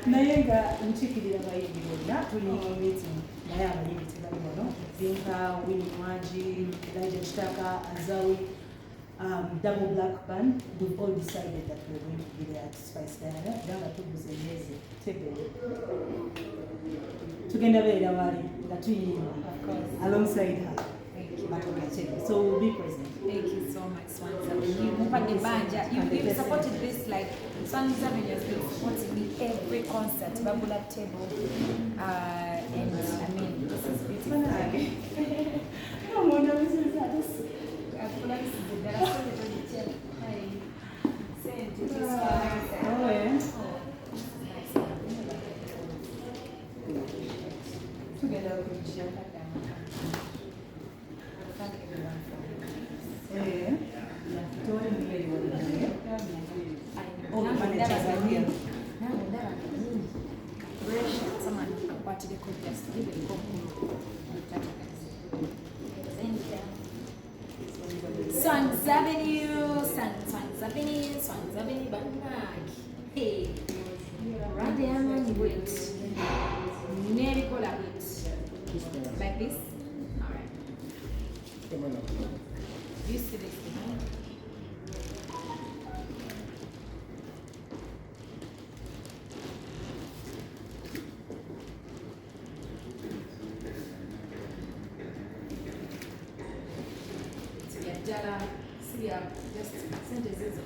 naye nga nkiikirira abayimbi bonna tuli meeting naye abayimbi tebali wano binka Winnie Mwangi Elijah Kitaka Azawi double black band. We've all decided that we're going to be there at Spice Diana danga tuguze emyezi tebere tugenda beera wali nga tuyimba alongside her. So we'll be present. Thank you so much, Swangz. You've supported this like Swangz has been supporting me every concert, Babula Table, and I mean this is beautiful. Come on, this is that. I feel like this is the best. Together with you. Thank everyone for Swangz Avenue, Swangz Avenue, Banag. Hey, Radiaman, wait. Nearly collaborate. Like this? Alright. You see this behind? Jala, see just sentences.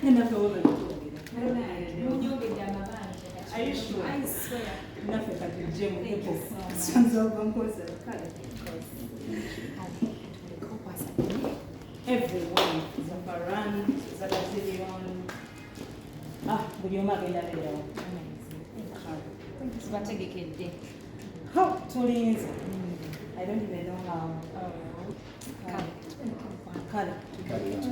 Enough of it. Are you sure? I swear. Enough of the gym. Thank you so much. Everyone, Zafaran, Zagazilion. Bunyoma genda leo. How to I don't even know how. Color.